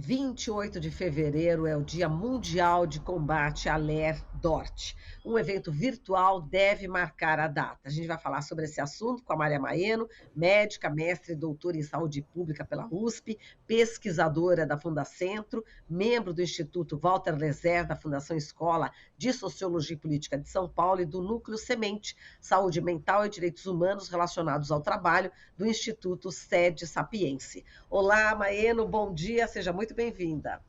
28 de fevereiro é o Dia Mundial de Combate à LER-DORT. Um evento virtual deve marcar a data. A gente vai falar sobre esse assunto com a Maria Maeno, médica, mestre e doutora em saúde pública pela USP, pesquisadora da Fundacentro, membro do Instituto Walter Lezer, da Fundação Escola de Sociologia e Política de São Paulo e do Núcleo Semente, Saúde Mental e Direitos Humanos relacionados ao trabalho, do Instituto Sede Sapiense. Olá, Maeno, bom dia, seja muito bem-vinda.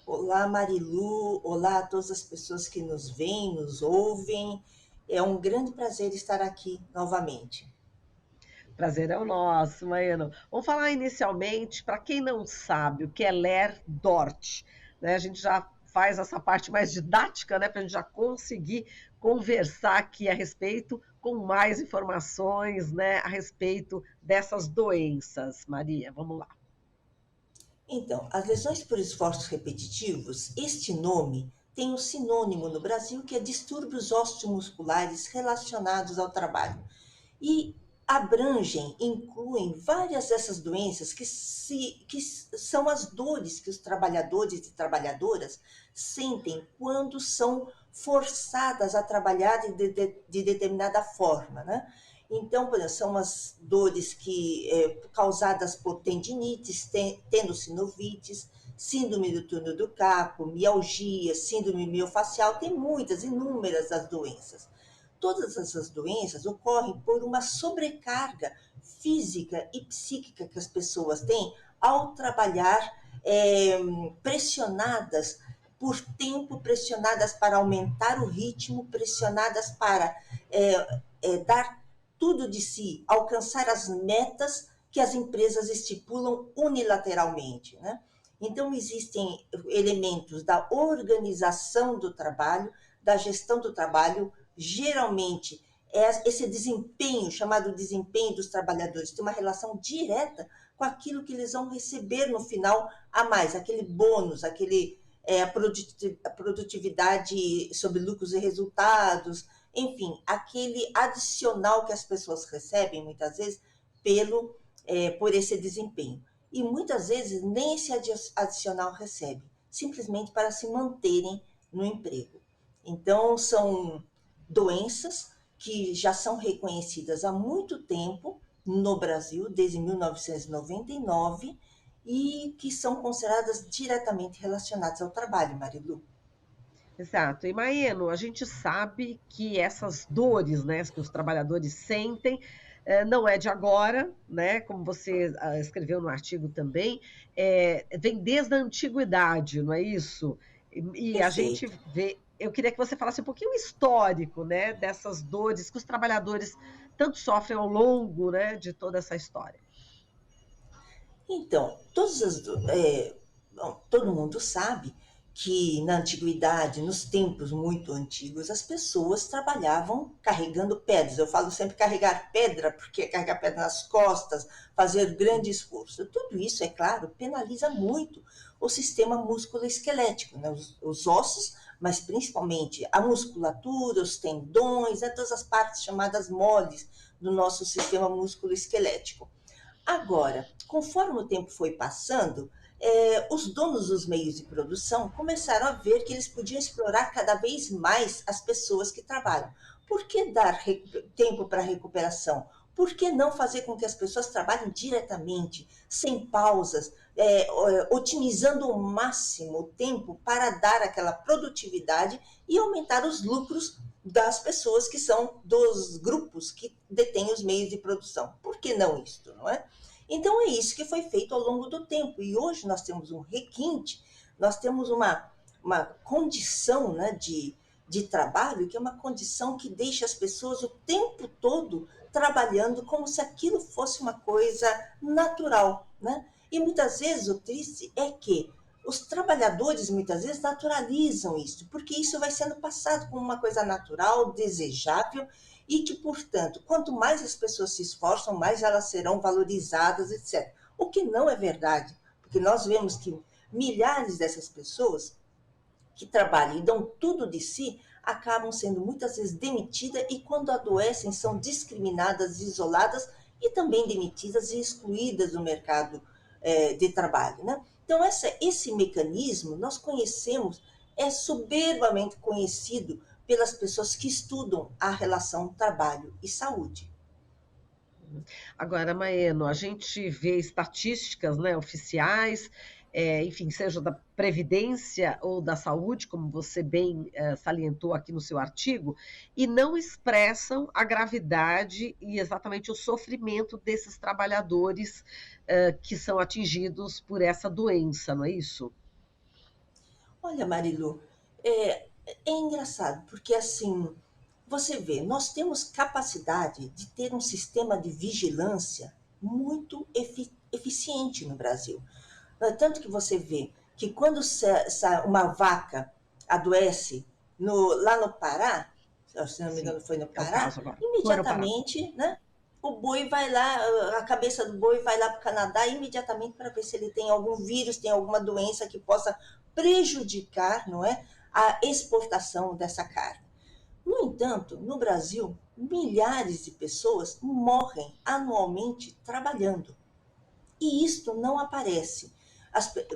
Olá, Marilu. Olá a todas as pessoas que nos veem, nos ouvem. É um grande prazer estar aqui novamente. Prazer é o nosso, Maeno. Vamos falar inicialmente, para quem não sabe o que é LER-DORT, né? A gente já faz essa parte mais didática, né, para a gente já conseguir conversar aqui a respeito com mais informações, né, a respeito dessas doenças. Maria, vamos lá. Então, as lesões por esforços repetitivos, este nome tem um sinônimo no Brasil que é distúrbios osteomusculares relacionados ao trabalho. E abrangem, incluem várias dessas doenças que são as dores que os trabalhadores e trabalhadoras sentem quando são forçadas a trabalhar de determinada forma, né? Então, por exemplo, são as dores causadas por tendinites, tendinossinovites, síndrome do túnel do carpo, mialgia, síndrome miofascial, tem muitas, inúmeras as doenças. Todas essas doenças ocorrem por uma sobrecarga física e psíquica que as pessoas têm ao trabalhar pressionadas por tempo, pressionadas para aumentar o ritmo, pressionadas para dar tudo de si, alcançar as metas que as empresas estipulam unilateralmente, né? Então, existem elementos da organização do trabalho, da gestão do trabalho, geralmente esse desempenho, chamado desempenho dos trabalhadores, tem uma relação direta com aquilo que eles vão receber no final a mais, aquele bônus, a produtividade sobre lucros e resultados, enfim, aquele adicional que as pessoas recebem muitas vezes por esse desempenho. E muitas vezes nem esse adicional recebe, simplesmente para se manterem no emprego. Então, são doenças que já são reconhecidas há muito tempo no Brasil, desde 1999, e que são consideradas diretamente relacionadas ao trabalho, Marilu. Exato. E, Maeno, a gente sabe que essas dores, né, que os trabalhadores sentem, não é de agora, né, como você escreveu no artigo também, vem desde a antiguidade, não é isso? E a gente Perfeito. vê. Eu queria que você falasse um pouquinho o histórico, né, dessas dores que os trabalhadores tanto sofrem ao longo, né, de toda essa história. Então, todo mundo sabe que na antiguidade, nos tempos muito antigos, as pessoas trabalhavam carregando pedras. Eu falo sempre carregar pedra, porque é carregar pedra nas costas, fazer grande esforço. Tudo isso, é claro, penaliza muito o sistema músculo-esquelético, né? Os ossos, mas principalmente a musculatura, os tendões, né? Todas as partes chamadas moles do nosso sistema músculo-esquelético. Agora, conforme o tempo foi passando, os donos dos meios de produção começaram a ver que eles podiam explorar cada vez mais as pessoas que trabalham. Por que dar tempo para recuperação? Por que não fazer com que as pessoas trabalhem diretamente, sem pausas, otimizando ao máximo o tempo para dar aquela produtividade e aumentar os lucros das pessoas que são dos grupos que detêm os meios de produção? Por que não isto, não é? Então é isso que foi feito ao longo do tempo. E hoje nós temos um requinte, nós temos uma condição, né, de trabalho, que é uma condição que deixa as pessoas o tempo todo trabalhando como se aquilo fosse uma coisa natural, né? E muitas vezes o triste é que os trabalhadores muitas vezes naturalizam isso, porque isso vai sendo passado como uma coisa natural, desejável, e que, portanto, quanto mais as pessoas se esforçam, mais elas serão valorizadas, etc. O que não é verdade, porque nós vemos que milhares dessas pessoas que trabalham e dão tudo de si acabam sendo muitas vezes demitidas e, quando adoecem, são discriminadas, isoladas e também demitidas e excluídas do mercado de trabalho, né? Então, esse mecanismo nós conhecemos, é soberbamente conhecido pelas pessoas que estudam a relação trabalho e saúde. Agora, Maeno, a gente vê estatísticas, né, oficiais, enfim, seja da Previdência ou da Saúde, como você bem salientou aqui no seu artigo, e não expressam a gravidade e exatamente o sofrimento desses trabalhadores que são atingidos por essa doença, não é isso? Olha, Marilu, é engraçado, porque assim, você vê, nós temos capacidade de ter um sistema de vigilância muito eficiente no Brasil. Tanto que você vê que quando uma vaca adoece lá no Pará, se não me Sim, engano foi no é o Pará, caso agora. Foi no Pará. imediatamente, né, o boi vai lá, a cabeça do boi vai lá para o Canadá imediatamente para ver se ele tem algum vírus, tem alguma doença que possa prejudicar, não é, a exportação dessa carne. No entanto, no Brasil, milhares de pessoas morrem anualmente trabalhando. E isto não aparece.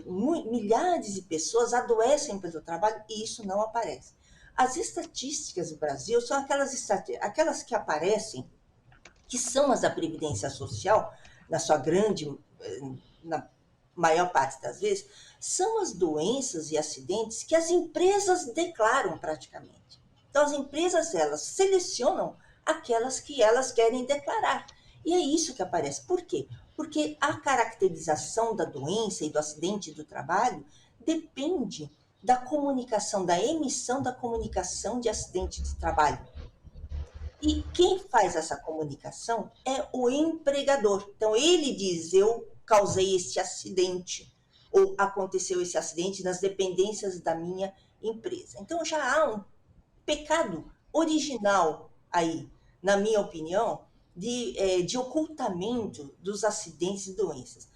Milhares de pessoas adoecem pelo trabalho e isso não aparece. As estatísticas do Brasil são aquelas que aparecem, que são as da Previdência Social, na sua grande, na maior parte das vezes, são as doenças e acidentes que as empresas declaram praticamente. Então, as empresas, elas selecionam aquelas que elas querem declarar. E é isso que aparece. Por quê? Porque a caracterização da doença e do acidente do trabalho depende da comunicação, da emissão da comunicação de acidente de trabalho. E quem faz essa comunicação é o empregador. Então, ele diz: eu causei este acidente, ou aconteceu esse acidente nas dependências da minha empresa. Então, já há um pecado original aí, na minha opinião, de ocultamento dos acidentes e doenças.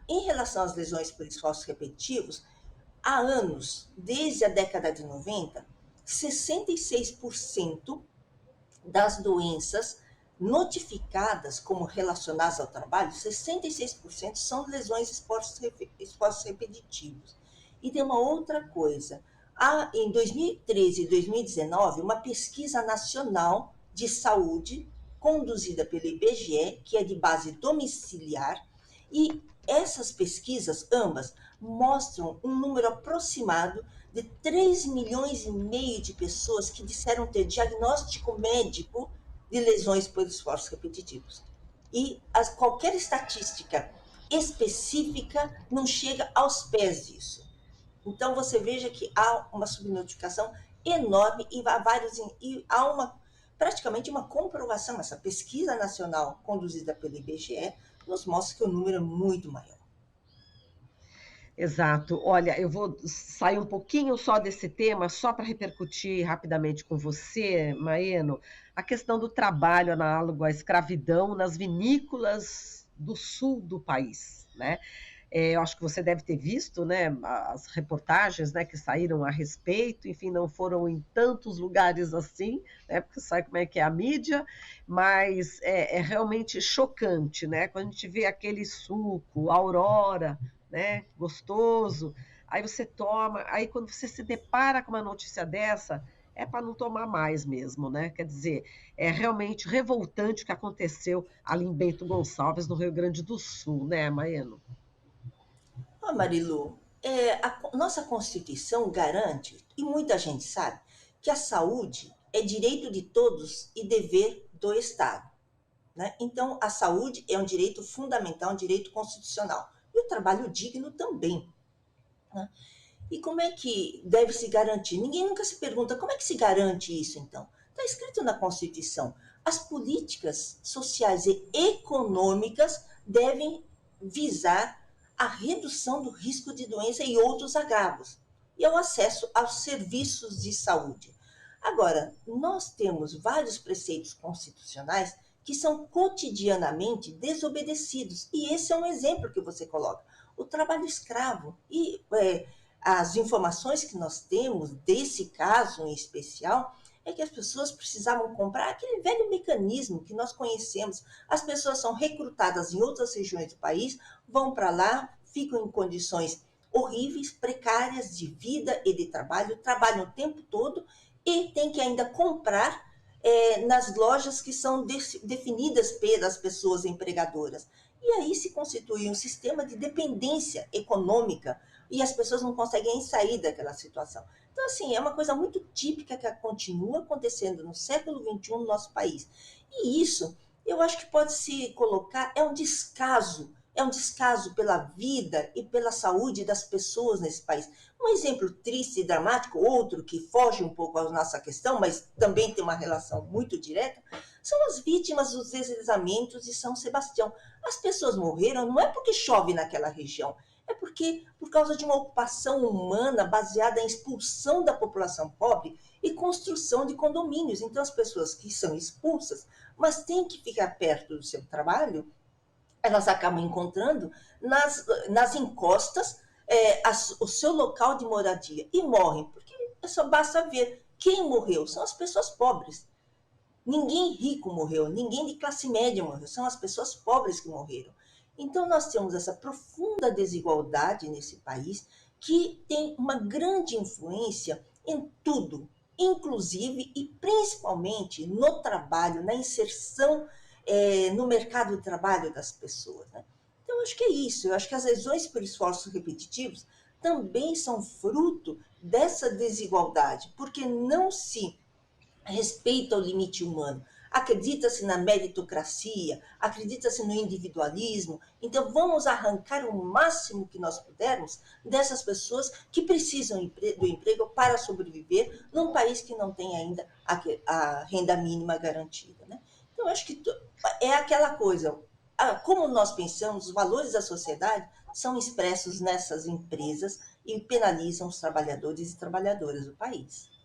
Em relação às lesões por esforços repetitivos, há anos, desde a década de 90, 66% das doenças notificadas como relacionadas ao trabalho, 66% são lesões expostos repetitivos. E tem uma outra coisa. Há, em 2013 e 2019, uma pesquisa nacional de saúde conduzida pelo IBGE, que é de base domiciliar, e essas pesquisas, ambas, mostram um número aproximado de 3,5 milhões de pessoas que disseram ter diagnóstico médico de lesões por esforços repetitivos. E qualquer estatística específica não chega aos pés disso. Então, você veja que há uma subnotificação enorme e há praticamente uma comprovação. Essa pesquisa nacional conduzida pelo IBGE nos mostra que o número é muito maior. Exato. Olha, eu vou sair um pouquinho só desse tema, só para repercutir rapidamente com você, Maeno, a questão do trabalho análogo à escravidão nas vinícolas do sul do país, né? Eu acho que você deve ter visto, né, as reportagens, né, que saíram a respeito, enfim, não foram em tantos lugares assim, né, porque sabe como é que é a mídia, mas é realmente chocante, né, quando a gente vê aquele suco, Aurora, né, gostoso, aí você toma, aí quando você se depara com uma notícia dessa, é para não tomar mais mesmo, né? Quer dizer, é realmente revoltante o que aconteceu ali em Bento Gonçalves, no Rio Grande do Sul, né, Maeno? Marilu, a nossa Constituição garante, e muita gente sabe, que a saúde é direito de todos e dever do Estado. Né? Então, a saúde é um direito fundamental, um direito constitucional. E o trabalho digno também. Né? E como é que deve se garantir? Ninguém nunca se pergunta como é que se garante isso, então. Está escrito na Constituição. As políticas sociais e econômicas devem visar a redução do risco de doença e outros agravos, e ao acesso aos serviços de saúde. Agora, nós temos vários preceitos constitucionais que são cotidianamente desobedecidos, e esse é um exemplo que você coloca. O trabalho escravo e as informações que nós temos desse caso em especial é que as pessoas precisavam comprar aquele velho mecanismo que nós conhecemos. As pessoas são recrutadas em outras regiões do país, vão para lá, ficam em condições horríveis, precárias de vida e de trabalho, trabalham o tempo todo e tem que ainda comprar nas lojas que são definidas pelas pessoas empregadoras. E aí se constitui um sistema de dependência econômica e as pessoas não conseguem sair daquela situação. Então, assim, é uma coisa muito típica que continua acontecendo no século XXI no nosso país. E isso, eu acho que pode se colocar, é um descaso pela vida e pela saúde das pessoas nesse país. Um exemplo triste e dramático, outro que foge um pouco à nossa questão, mas também tem uma relação muito direta, são as vítimas dos deslizamentos de São Sebastião. As pessoas morreram não é porque chove naquela região, é porque por causa de uma ocupação humana baseada em expulsão da população pobre e construção de condomínios. Então as pessoas que são expulsas, mas têm que ficar perto do seu trabalho, elas acabam encontrando nas encostas o seu local de moradia e morrem, porque só basta ver quem morreu, são as pessoas pobres. Ninguém rico morreu, ninguém de classe média morreu, são as pessoas pobres que morreram. Então nós temos essa profunda desigualdade nesse país que tem uma grande influência em tudo, inclusive e principalmente no trabalho, na inserção no mercado de trabalho das pessoas. Né? Então, eu acho que é isso. Eu acho que as lesões por esforços repetitivos também são fruto dessa desigualdade, porque não se respeita o limite humano. Acredita-se na meritocracia, acredita-se no individualismo. Então, vamos arrancar o máximo que nós pudermos dessas pessoas que precisam do emprego para sobreviver num país que não tem ainda a renda mínima garantida. Né? Então, acho que é aquela coisa, como nós pensamos, os valores da sociedade são expressos nessas empresas e penalizam os trabalhadores e trabalhadoras do país.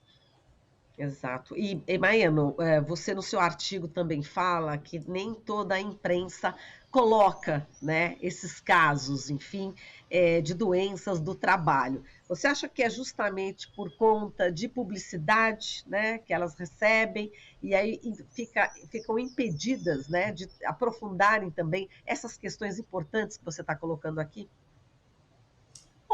Exato. E Maeno, você no seu artigo também fala que nem toda a imprensa coloca, né, esses casos, enfim, de doenças do trabalho. Você acha que é justamente por conta de publicidade, né, que elas recebem e aí ficam impedidas, né, de aprofundarem também essas questões importantes que você está colocando aqui?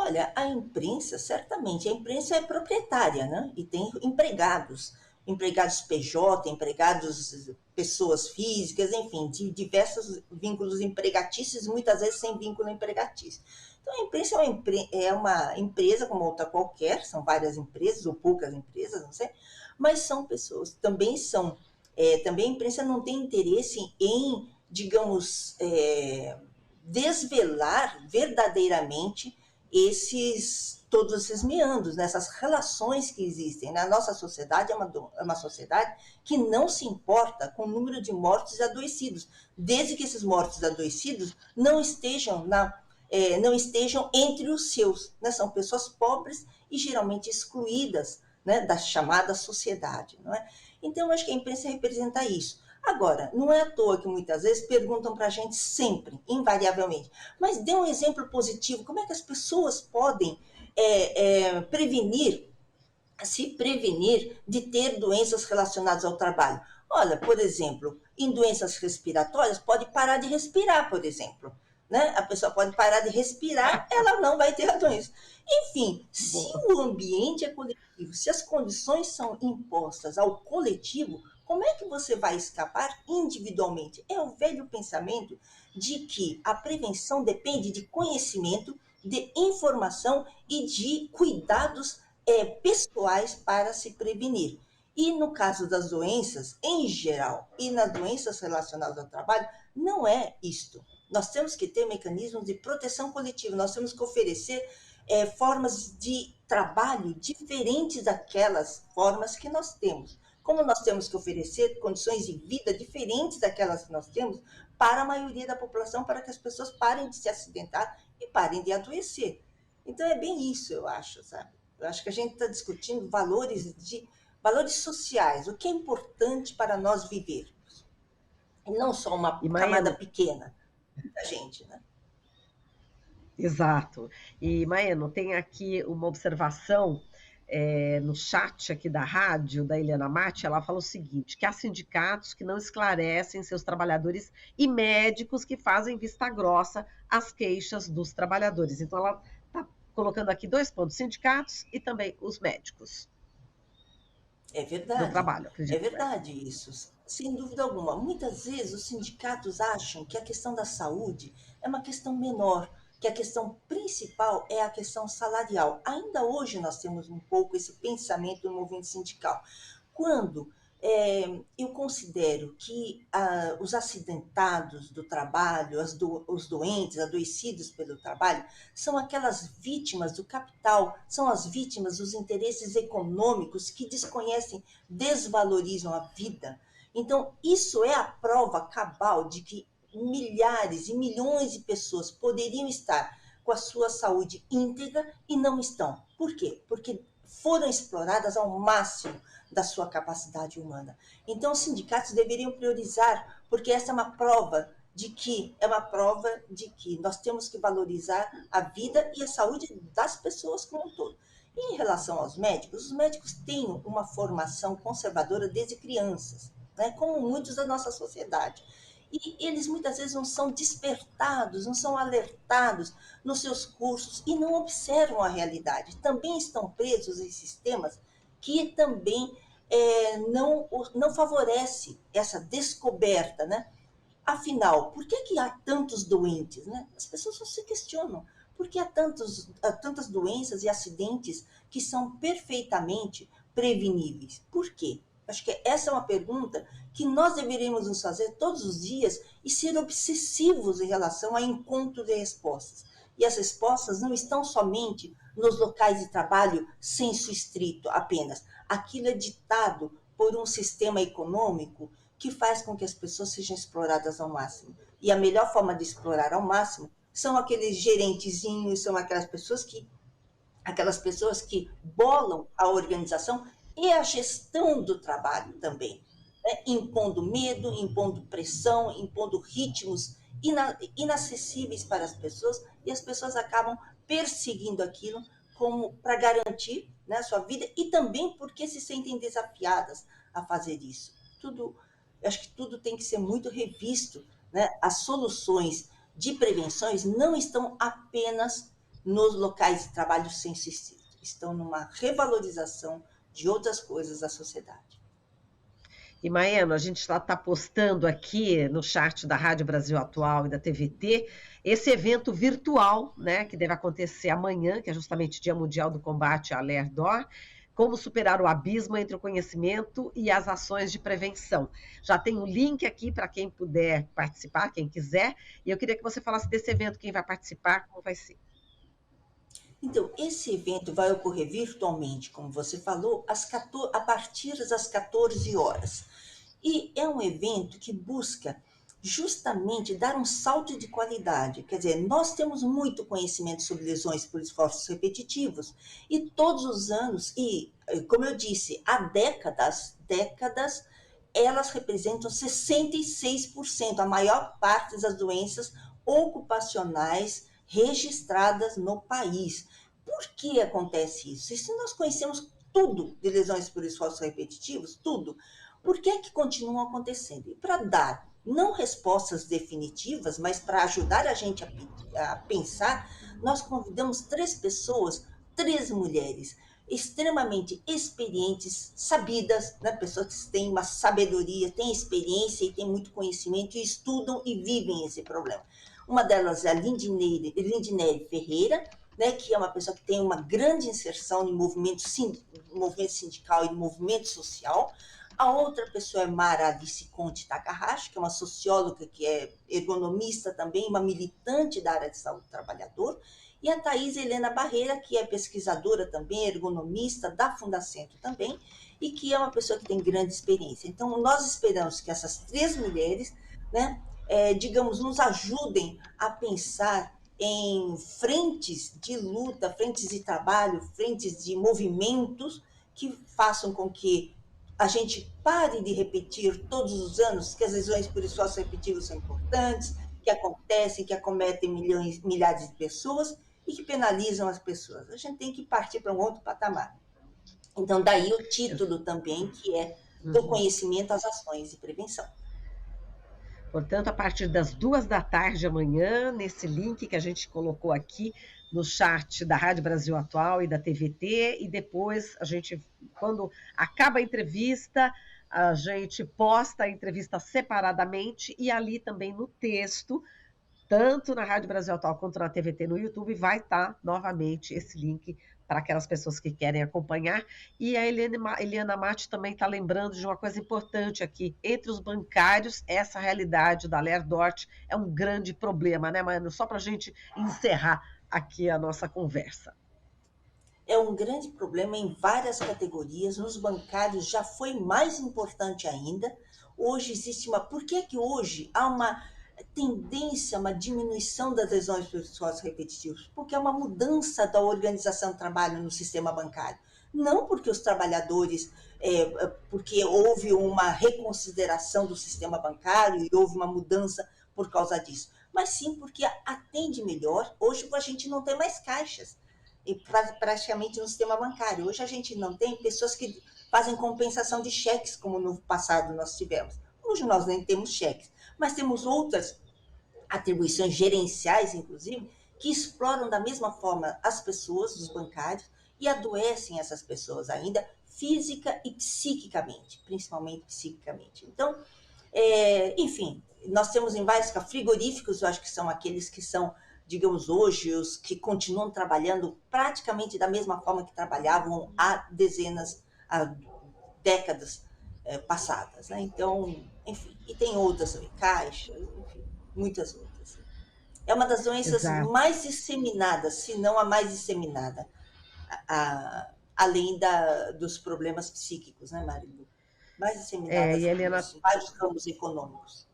Olha, a imprensa, certamente, a imprensa é proprietária, né? E tem empregados, empregados PJ, empregados pessoas físicas, enfim, de diversos vínculos empregatícios, muitas vezes sem vínculo empregatício. Então, a imprensa é uma empresa como outra qualquer, são várias empresas, ou poucas empresas, não sei, mas são pessoas, também a imprensa não tem interesse em, digamos, desvelar verdadeiramente todos esses meandros, nessas relações que existem. Na nossa sociedade é uma sociedade que não se importa com o número de mortos e adoecidos, desde que esses mortos e adoecidos não estejam entre os seus. Né? São pessoas pobres e geralmente excluídas, né, da chamada sociedade. Não é? Então, eu acho que a imprensa representa isso. Agora, não é à toa que muitas vezes perguntam para a gente sempre, invariavelmente, mas dê um exemplo positivo, como é que as pessoas podem se prevenir de ter doenças relacionadas ao trabalho? Olha, por exemplo, em doenças respiratórias, pode parar de respirar, por exemplo. Né? A pessoa pode parar de respirar, ela não vai ter a doença. Enfim, se o ambiente é coletivo, se as condições são impostas ao coletivo, como é que você vai escapar individualmente? É o velho pensamento de que a prevenção depende de conhecimento, de informação e de cuidados pessoais para se prevenir. E no caso das doenças, em geral, e nas doenças relacionadas ao trabalho, não é isto. Nós temos que ter mecanismos de proteção coletiva, nós temos que oferecer formas de trabalho diferentes daquelas formas que nós temos. Como nós temos que oferecer condições de vida diferentes daquelas que nós temos para a maioria da população, para que as pessoas parem de se acidentar e parem de adoecer. Então é bem isso, eu acho, sabe? Eu acho que a gente está discutindo valores sociais, o que é importante para nós vivermos. E não só uma E camada Maeno, pequena da gente, né? exato. E, Maeno, tem aqui uma observação no chat aqui da rádio, da Eliana Matti, ela fala o seguinte, que há sindicatos que não esclarecem seus trabalhadores e médicos que fazem vista grossa às queixas dos trabalhadores. Então, ela está colocando aqui dois pontos, sindicatos e também os médicos do trabalho, É acredito que vai. verdade isso, sem dúvida alguma. Muitas vezes os sindicatos acham que a questão da saúde é uma questão menor, que a questão principal é a questão salarial. Ainda hoje nós temos um pouco esse pensamento no movimento sindical. Quando eu considero que os acidentados do trabalho, os doentes, adoecidos pelo trabalho, são aquelas vítimas do capital, são as vítimas dos interesses econômicos que desconhecem, desvalorizam a vida. Então, isso é a prova cabal de que milhares e milhões de pessoas poderiam estar com a sua saúde íntegra e não estão. Por quê? Porque foram exploradas ao máximo da sua capacidade humana. Então, os sindicatos deveriam priorizar, porque essa é uma prova de que nós temos que valorizar a vida e a saúde das pessoas como um todo. E em relação aos médicos, os médicos têm uma formação conservadora desde crianças, né, como muitos da nossa sociedade. E eles muitas vezes não são despertados, não são alertados nos seus cursos e não observam a realidade. Também estão presos em sistemas que também não favorece essa descoberta, né? Afinal, por que há tantos doentes, né? As pessoas não se questionam. Por que há tantas doenças e acidentes que são perfeitamente preveníveis? Por quê? Acho que essa é uma pergunta que nós deveríamos nos fazer todos os dias e ser obsessivos em relação a encontro de respostas. E as respostas não estão somente nos locais de trabalho sensu estrito apenas. Aquilo é ditado por um sistema econômico que faz com que as pessoas sejam exploradas ao máximo. E a melhor forma de explorar ao máximo são aqueles gerentezinhos, são aquelas pessoas que bolam a organização e a gestão do trabalho também, né? Impondo medo, impondo pressão, impondo ritmos inacessíveis para as pessoas, e as pessoas acabam perseguindo aquilo como para garantir, né, a sua vida, e também porque se sentem desafiadas a fazer isso. Eu acho que tudo tem que ser muito revisto, né? As soluções de prevenções não estão apenas nos locais de trabalho senso estrito, estão numa revalorização de outras coisas da sociedade. E, Maeno, a gente está postando aqui no chat da Rádio Brasil Atual e da TVT esse evento virtual, né, que deve acontecer amanhã, que é justamente Dia Mundial do Combate à LER-DOR, como superar o abismo entre o conhecimento e as ações de prevenção. Já tem o link aqui para quem puder participar, quem quiser, e eu queria que você falasse desse evento, quem vai participar, como vai ser. Então, esse evento vai ocorrer virtualmente, como você falou, a partir das 14 horas. E é um evento que busca justamente dar um salto de qualidade. Quer dizer, nós temos muito conhecimento sobre lesões por esforços repetitivos e todos os anos, e como eu disse, há décadas, elas representam 66%, a maior parte das doenças ocupacionais registradas no país. Por que acontece isso? E se nós conhecemos tudo de lesões por esforços repetitivos, tudo, por que é que continuam acontecendo? E para dar não respostas definitivas, mas para ajudar a gente a pensar, nós convidamos três mulheres extremamente experientes, sabidas, né? Pessoas que têm uma sabedoria, têm experiência e têm muito conhecimento e estudam e vivem esse problema. Uma delas é a Lindinere Ferreira, né, que é uma pessoa que tem uma grande inserção no movimento sindical e no movimento social. A outra pessoa é Mara Alice Conte Takahashi, que é uma socióloga, que é ergonomista também, uma militante da área de saúde do trabalhador. E a Thais Helena Barreira, que é pesquisadora também, ergonomista da Fundacentro também, e que é uma pessoa que tem grande experiência. Então, nós esperamos que essas três mulheres, né, digamos, nos ajudem a pensar em frentes de luta, frentes de trabalho, frentes de movimentos que façam com que a gente pare de repetir todos os anos que as lesões por esforço repetitivos são importantes, que acontecem, que acometem milhares de pessoas e que penalizam as pessoas. A gente tem que partir para um outro patamar. Então, daí o título também, que é do conhecimento às ações de prevenção. Portanto, a partir das 2 da tarde amanhã, nesse link que a gente colocou aqui no chat da Rádio Brasil Atual e da TVT, e depois a gente, quando acaba a entrevista, a gente posta a entrevista separadamente e ali também no texto, tanto na Rádio Brasil Atual quanto na TVT no YouTube, vai estar novamente esse link para aquelas pessoas que querem acompanhar. E a Eliana Matti também está lembrando de uma coisa importante aqui. Entre os bancários, essa realidade da Ler Dort é um grande problema, né, Mano? Só para a gente encerrar aqui a nossa conversa. É um grande problema em várias categorias. Nos bancários já foi mais importante ainda. Hoje existe uma. Por que hoje há uma tendência, uma diminuição das lesões por esforços repetitivos? Porque há uma mudança da organização do trabalho no sistema bancário. Não porque os trabalhadores, porque houve uma reconsideração do sistema bancário e houve uma mudança por causa disso, mas sim porque atende melhor. Hoje a gente não tem mais caixas e praticamente no sistema bancário. Hoje a gente não tem pessoas que fazem compensação de cheques, como no passado nós tivemos. Hoje nós nem temos cheques, mas temos outras atribuições gerenciais, inclusive, que exploram da mesma forma as pessoas, os bancários, e adoecem essas pessoas ainda física e psiquicamente, principalmente psiquicamente. Então, enfim, nós temos em vários frigoríficos, eu acho que são aqueles que são, digamos, hoje, os que continuam trabalhando praticamente da mesma forma que trabalhavam há décadas passadas, né? Então, enfim, e tem outras também, caixa, enfim, muitas outras. É uma das doenças Exato. mais disseminadas, se não a mais disseminada, além dos problemas psíquicos, né, Marilu? Mais disseminadas E a Eliana, nos vários campos econômicos.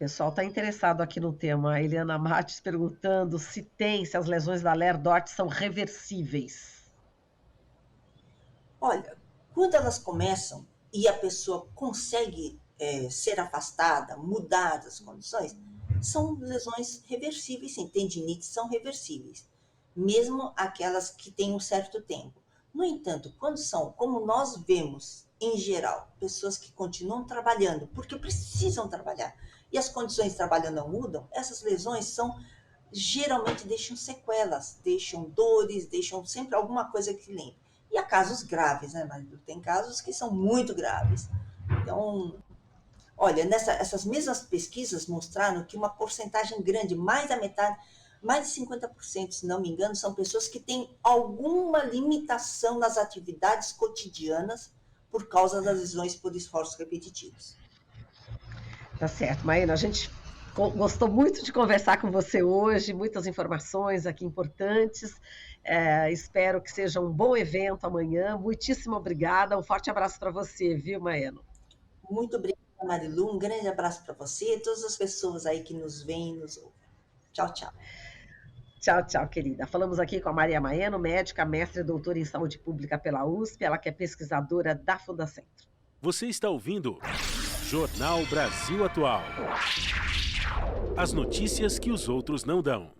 o pessoal está interessado aqui no tema. A Eliana Mates perguntando se as lesões da Ler-Dort são reversíveis. Olha, quando elas começam e a pessoa consegue ser afastada, mudar as condições, são lesões reversíveis, sim. Tendinites são reversíveis, mesmo aquelas que têm um certo tempo. No entanto, quando são, como nós vemos em geral, pessoas que continuam trabalhando porque precisam trabalhar e as condições de trabalho não mudam, essas lesões geralmente deixam sequelas, deixam dores, deixam sempre alguma coisa que lembre. E há casos graves, né, Marilu? Tem casos que são muito graves. Então, olha, essas mesmas pesquisas mostraram que uma porcentagem grande, mais da metade, mais de 50%, se não me engano, são pessoas que têm alguma limitação nas atividades cotidianas por causa das lesões por esforços repetitivos. Tá certo, Maína, a gente gostou muito de conversar com você hoje, muitas informações aqui importantes. Espero que seja um bom evento amanhã. Muitíssimo obrigada. Um forte abraço para você, viu, Maeno? Muito obrigada, Marilu. Um grande abraço para você e todas as pessoas aí que nos veem e nos ouvem. Tchau, tchau. Tchau, tchau, querida. Falamos aqui com a Maria Maeno, médica, mestre e doutora em saúde pública pela USP, ela que é pesquisadora da Fundacentro. Você está ouvindo Jornal Brasil Atual. As notícias que os outros não dão.